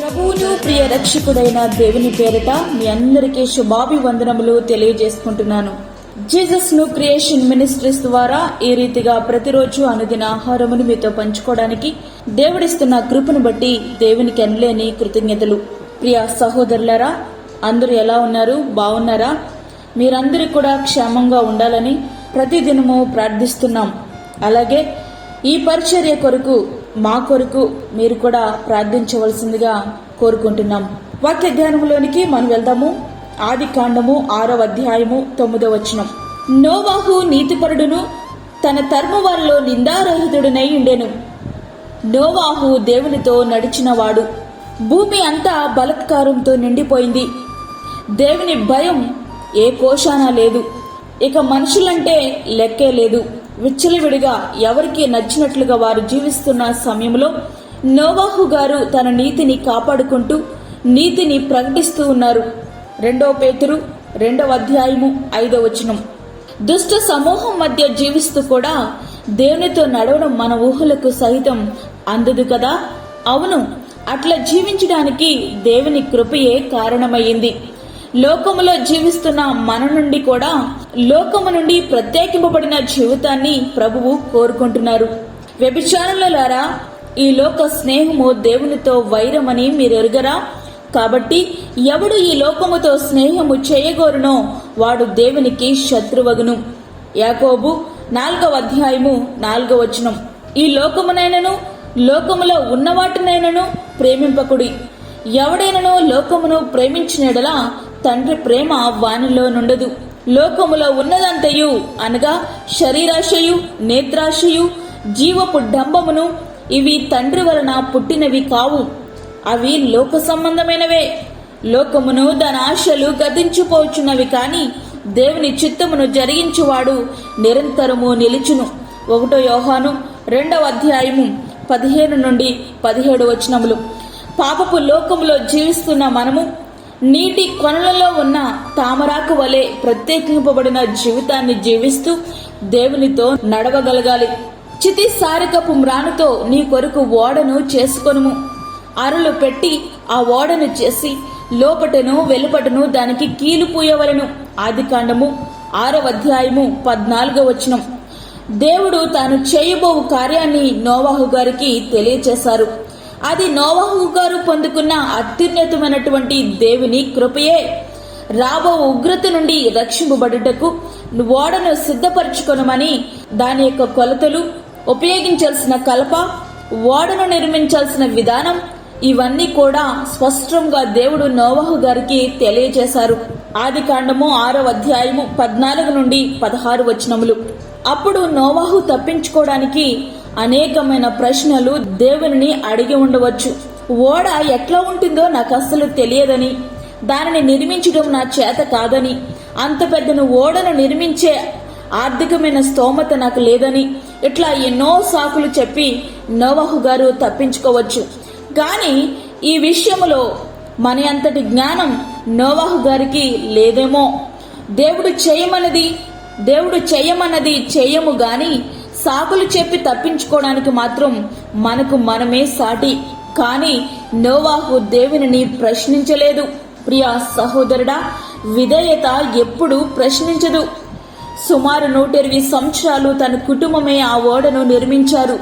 ప్రభువును ప్రియ రక్షకుడైన దేవుని పేరిట మీ అందరికీ శుభాభివందనములు తెలియజేసుకుంటున్నాను. జీసస్ ను క్రియేషన్ మినిస్ట్రీస్ ద్వారా ఈ రీతిగా ప్రతిరోజు అనుదిన ఆహారమును మీతో పంచుకోవడానికి దేవుడిస్తున్న కృపను బట్టి దేవునికి ఎనలేని కృతజ్ఞతలు. ప్రియ సహోదరులారా, అందరూ ఎలా ఉన్నారు? బాగున్నారా? మీరందరూ కూడా క్షేమంగా ఉండాలని ప్రతిదినము ప్రార్థిస్తున్నాం. అలాగే ఈ పరిచర్య కొరకు మా కొరకు మీరు కూడా ప్రార్థించవలసిందిగా కోరుకుంటున్నాం. వాక్య జ్ఞానంలోనికి మనం వెళ్దాము. ఆది కాండము 6వ అధ్యాయము 9వ వచనం. నోవాహు నీతిపరుడును తన తరము వారిలో నిందారహితుడునై ఉండెను. నోవాహు దేవునితో నడిచినవాడు. భూమి అంతా బలాత్కారంతో నిండిపోయింది. దేవుని భయం ఏ కోశాన లేదు. ఇక మనుషులంటే లెక్కే లేదు. విచ్చలవిడిగా ఎవరికి నచ్చినట్లుగా వారు జీవిస్తున్న సమయంలో నోవాహు గారు తన నీతిని కాపాడుకుంటూ నీతిని ప్రకటిస్తూ ఉన్నారు. 2 పేతురు 2వ అధ్యాయము 5వ వచనం. దుష్ట సమూహం మధ్య జీవిస్తూ కూడా దేవునితో నడవడం మన ఊహలకు సహితం అందదు కదా. అవును, అట్లా జీవించడానికి దేవుని కృపయే కారణమయ్యింది. లోకములో జీవిస్తున్న మన నుండి కూడా లోకము నుండి ప్రత్యేకింపబడిన జీవితాన్ని ప్రభువు కోరుకుంటున్నారు. వ్యభిచారులారా, ఈ లోక స్నేహము దేవునితో వైరమని మీరు ఎరుగరా? కాబట్టి ఎవడు ఈ లోకముతో స్నేహము చేయగోరునో వాడు దేవునికి శత్రువగును. యాకోబు 4వ అధ్యాయము 4వ వచనం. ఈ లోకమునైనను లోకములో ఉన్నవాటినైనను ప్రేమింపకుడి. ఎవడైనను లోకమును ప్రేమించినడలా తండ్రి ప్రేమ వానిలో నుండదు. లోకములో ఉన్నదంతయు అనగా శరీరాశయు, నేత్రాశయు, జీవపు డంబమును ఇవి తండ్రి వలన పుట్టినవి కావు, అవి లోక సంబంధమైనవే. లోకమును దాని ఆశలు గతించిపోచున్నవి, కానీ దేవుని చిత్తమును జరిగించువాడు నిరంతరము నిలుచును. 1 యోహాను 2వ అధ్యాయము 15 నుండి 17 వచనములు. పాపపు లోకములో జీవిస్తున్న మనము నీటి కొనలలో ఉన్న తామరాకు వలె ప్రత్యేకింపబడిన జీవితాన్ని జీవిస్తూ దేవునితో నడవగలగాలి. చితి సారికపు మ్రానుతో నీ కొరకు ఓడను చేసుకొనుము. అరలు పెట్టి ఆ ఓడను చేసి లోపటను వెలుపటను దానికి కీలు పూయవలను. ఆది కాండము 6వ అధ్యాయము 14వ వచనం. దేవుడు తాను చేయబోవు కార్యాన్ని నోవాహు గారికి తెలియచేశారు. అది నోవాహు గారు పొందుకున్న అత్యున్నతమైనటువంటి దేవుని కృపయే. రాబో ఉగ్రత నుండి రక్షింపబడుటకు ఓడను సిద్ధపరచుకొనమని దాని యొక్క కొలతలు, ఉపయోగించాల్సిన కలప, ఓడను నిర్మించాల్సిన విధానం ఇవన్నీ కూడా స్పష్టంగా దేవుడు నోవాహు గారికి తెలియజేశారు. ఆది కాండము 6వ అధ్యాయము 14 నుండి 16 వచనములు. అప్పుడు నోవాహు తప్పించుకోవడానికి అనేకమైన ప్రశ్నలు దేవుని అడిగి ఉండవచ్చు. ఓడ ఎట్లా ఉంటుందో నాకు అస్సలు తెలియదని, దానిని నిర్మించడం నా చేత కాదని, అంత పెద్దను ఓడను నిర్మించే ఆర్థికమైన స్తోమత నాకు లేదని, ఇట్లా ఎన్నో సాకులు చెప్పి నోవాహు గారు తప్పించుకోవచ్చు. కానీ ఈ విషయంలో మన అంతటి జ్ఞానం నోవాహు గారికి లేదేమో. దేవుడు చేయమన్నది చేయము గాని సాకులు చెప్పి తప్పించుకోవడానికి మాత్రం మనకు మనమే సాటి. కానీ నోవాహు దేవునిని ప్రశ్నించలేదు. ప్రియ సహోదరుడా, విధేయత ఎప్పుడు ప్రశ్నించదు. సుమారు 120 సంవత్సరాలు తన కుటుంబమే ఆ ఓడను నిర్మించారు.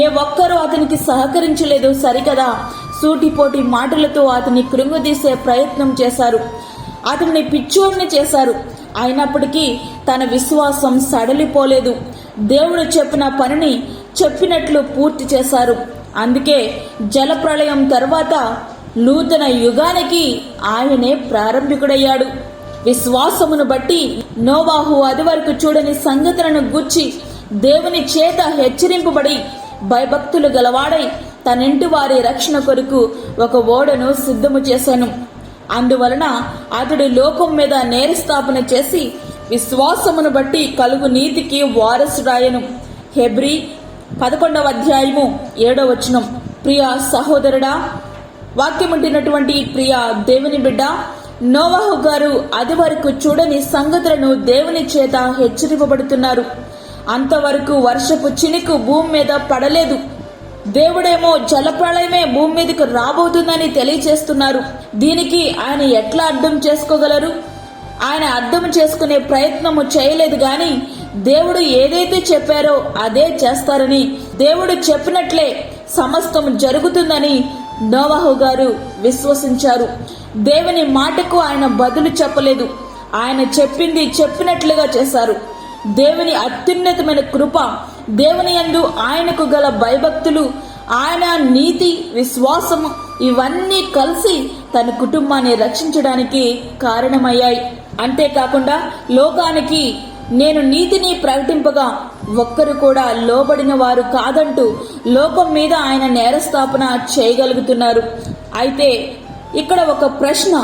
ఏ ఒక్కరూ అతనికి సహకరించలేదు సరికదా. సూటిపోటి మాటలతో అతన్ని కృంగదీసే ప్రయత్నం చేశారు. అతన్ని పిచ్చోడిని చేశారు. అయినప్పటికీ తన విశ్వాసం సడలిపోలేదు. దేవుడు చెప్పిన పనిని చెప్పినట్లు పూర్తి చేశారు. అందుకే జలప్రళయం తర్వాత నూతన యుగానికి ఆయనే ప్రారంభికుడయ్యాడు. విశ్వాసమును బట్టి నోవాహు అది వరకు చూడని సంగతులను గూర్చి దేవుని చేత హెచ్చరింపబడి భయభక్తులు గలవాడై తనింటి వారి రక్షణ కొరకు ఒక ఓడను సిద్ధము చేశాను. అందువలన అతడు లోకం మీద నేరస్థాపన చేసి విశ్వాసమును బట్టి కలుగు నీతికి వారసుడాయను. హెబ్రీ 11వ అధ్యాయము 7వ వచనం. ప్రియ సహోదరుడా, వాక్యముంటినటువంటి ప్రియ దేవుని బిడ్డ, నోవాహు గారు అది వరకు చూడని సంగతులను దేవుని చేత హెచ్చరింపబడుతున్నారు. అంతవరకు వర్షపు చినుకు భూమి మీద పడలేదు. దేవుడేమో జలప్రళయమే భూమి మీదకి రాబోతుందని తెలియచేస్తున్నారు. దీనికి ఆయన ఎట్లా అర్థం చేసుకోగలరు? ఆయన అర్థం చేసుకునే ప్రయత్నము చేయలేదు గాని దేవుడు ఏదైతే చెప్పారో అదే చేస్తారని, దేవుడు చెప్పినట్లే సమస్తం జరుగుతుందని నోవాహు గారు విశ్వసించారు. దేవుని మాటకు ఆయన బదులు చెప్పలేదు. ఆయన చెప్పింది చెప్పినట్లుగా చేశారు. దేవుని అత్యున్నతమైన కృప, దేవుని యందు ఆయనకు గల భయభక్తులు, ఆయన నీతి, విశ్వాసము ఇవన్నీ కలిసి తన కుటుంబాన్ని రక్షించడానికి కారణమయ్యాయి. అంతేకాకుండా లోకానికి నేను నీతిని ప్రకటింపగా ఒక్కరు కూడా లోబడిన వారు కాదంటూ లోకం మీద ఆయన నేరస్థాపన చేయగలుగుతున్నారు. అయితే ఇక్కడ ఒక ప్రశ్న,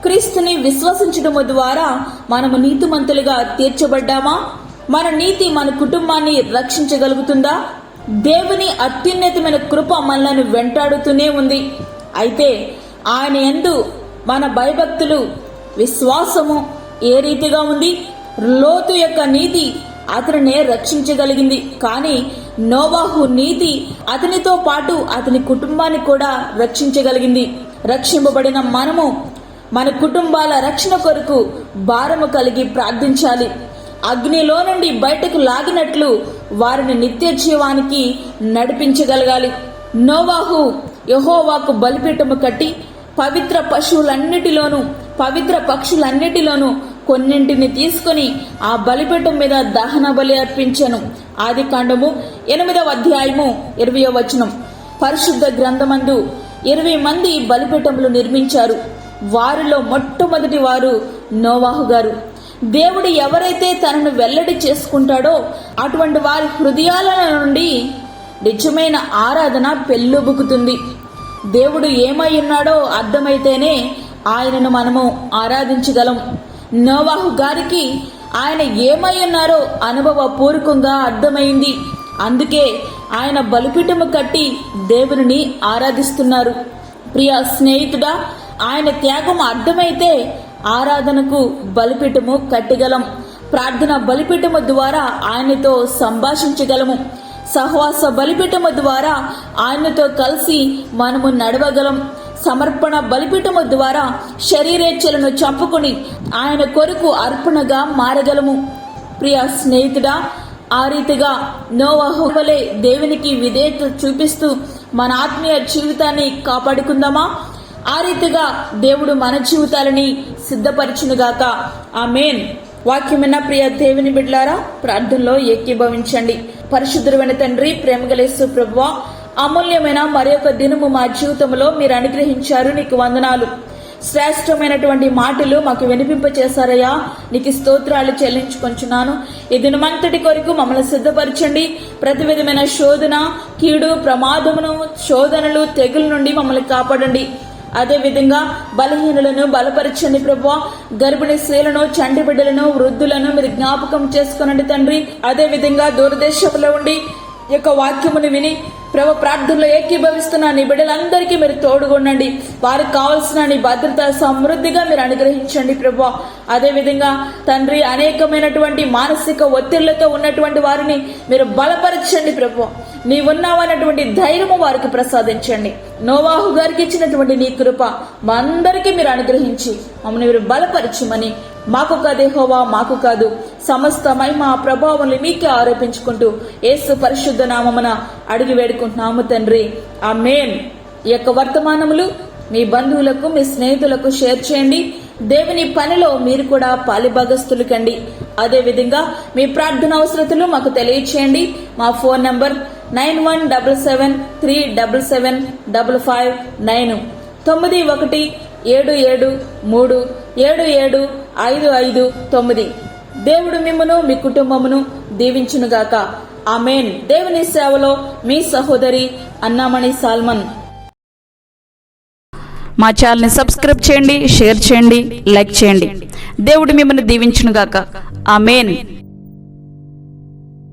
క్రీస్తుని విశ్వసించడం ద్వారా మనము నీతిమంతులుగా తీర్చబడ్డామా? మన నీతి మన కుటుంబాన్ని రక్షించగలుగుతుందా? దేవుని అత్యున్నతమైన కృప మనల్ని వెంటాడుతూనే ఉంది. అయితే ఆయన యందు మన భయభక్తులు, విశ్వాసము ఏ రీతిగా ఉంది? లోతు యొక్క నీతి అతనినే రక్షించగలిగింది. కానీ నోవాహు నీతి అతనితో పాటు అతని కుటుంబాన్ని కూడా రక్షించగలిగింది. రక్షింపబడిన మనము మన కుటుంబాల రక్షణ కొరకు భారము కలిగి ప్రార్థించాలి. అగ్నిలో నుండి బయటకు లాగినట్లు వారిని నిత్య జీవానికి నడిపించగలగాలి. నోవాహు యెహోవాకు బలిపీఠము కట్టి పవిత్ర పశువులన్నిటిలోనూ, పవిత్ర పక్షులన్నిటిలోనూ కొన్నింటిని తీసుకుని ఆ బలిపీఠం మీద దహన బలి అర్పించెను. ఆదికాండము 8వ అధ్యాయము 20వ వచనం. పరిశుద్ధ గ్రంథమందు 20 మంది బలిపీఠములు నిర్మించారు. వారిలో మొట్టమొదటి వారు నోవాహు గారు. దేవుడు ఎవరైతే తనను వెల్లడి చేసుకుంటాడో అటువంటి వారి హృదయాల నుండి నిజమైన ఆరాధన పెళ్ళుబుకుతుంది. దేవుడు ఏమై ఉన్నాడో అర్థమైతేనే ఆయనను మనము ఆరాధించగలం. నోవాహు గారికి ఆయన ఏమై ఉన్నారో అనుభవపూర్వకంగా అర్థమైంది. అందుకే ఆయన బలిపీఠము కట్టి దేవుని ఆరాధిస్తున్నారు. ప్రియ స్నేహితుడా, ఆయన త్యాగం అర్థమైతే ఆరాధనకు బలిపీఠము కట్టగలం. ప్రార్థన బలిపీఠము ద్వారా ఆయనతో సంభాషించగలము. సహవాస బలిపీఠము ద్వారా ఆయనతో కలిసి మనము నడవగలం. సమర్పణ బలిపీఠము ద్వారా శరీరేచ్ఛలను చంపుకొని ఆయన కొరకు అర్పణగా మారగలము. ప్రియ స్నేహితుడా, ఆ రీతిగా నోవాహు వలె దేవునికి విధేయత చూపిస్తూ మన ఆత్మీయ జీవితాన్ని కాపాడుకుందామా? ఆ రీతిగా దేవుడు మన జీవితాలని సిద్ధపరచునుగాక. ఆమేన్. వాక్యమైన ప్రియ దేవుని బిడ్డలారా, ప్రార్థనలో ఏకీభవించండి. పరిశుద్ధుడైన తండ్రి, ప్రేమగల యేసు ప్రభువా, అమూల్యమైన మరొక దినము మా జీవితంలో మీరు అనుగ్రహించారు. నీకు వందనాలు. శ్రేష్టమైనటువంటి మాటలు మాకు వినిపింపచేశారయ్యా, నీకు స్తోత్రాలు చెల్లించుకొంచున్నాను. ఈ దినమంతటి కొరకు మమ్మల్ని సిద్ధపరచండి. ప్రతి విధమైన శోధన, కీడు, ప్రమాదమును, శోధనలు, తెగుల నుండి మమ్మల్ని కాపాడండి. అదే విధంగా బలహీనులను బలపరచండి ప్రభువా. గర్భిణీ స్త్రీలను, చంటి బిడ్డలను, వృద్ధులను మీరు జ్ఞాపకం చేసుకునండి తండ్రి. అదే విధంగా దూరదేశంలో ఉండి ఈ యొక్క వాక్యమును విని ప్రభు ప్రార్థనలో ఏకీభవిస్తున్న నీ బిడ్డలందరికీ మీరు తోడుగొండండి. వారికి కావాల్సిన నీ భద్రత సమృద్ధిగా మీరు అనుగ్రహించండి ప్రభు. అదే విధంగా తండ్రి, అనేకమైనటువంటి మానసిక ఒత్తిళ్లతో ఉన్నటువంటి వారిని మీరు బలపరచండి ప్రభు. నీవున్నావన్నటువంటి ధైర్యము వారికి ప్రసాదించండి. నోవాహు గారికి ఇచ్చినటువంటి నీ కృప మా అందరికీ మీరు అనుగ్రహించి మమ్మల్ని మీరు బలపరచమని, మాకు కాదు యెహోవా, మాకు కాదు, సమస్త మహిమ ప్రభావాన్ని మీకే ఆరోపించుకుంటూ యేసు పరిశుద్ధ నామమున అడిగి వేడుకుంటున్నాము తండ్రి. ఆమేన్. ఈ యొక్క వర్తమానములు మీ బంధువులకు, మీ స్నేహితులకు షేర్ చేయండి. దేవుని పనిలో మీరు కూడా పాలిభాగస్తులు కండి. అదే విధంగా మీ ప్రార్థన అవసరతలు మాకు తెలియచేయండి. మా ఫోన్ నంబర్ 9177377559 9177377559. దేవుడు మిమ్మును మీ కుటుంబమును దీవించునుగాక. ఆమేన్. దేవుని సేవలో మీ సహోదరి అన్నామణి సాల్మన్. మా ఛానల్ని సబ్స్క్రైబ్ చేయండి, షేర్ చేయండి, లైక్ చేయండి. దేవుడు మిమ్మల్ని దీవించునుగాక. ఆమేన్.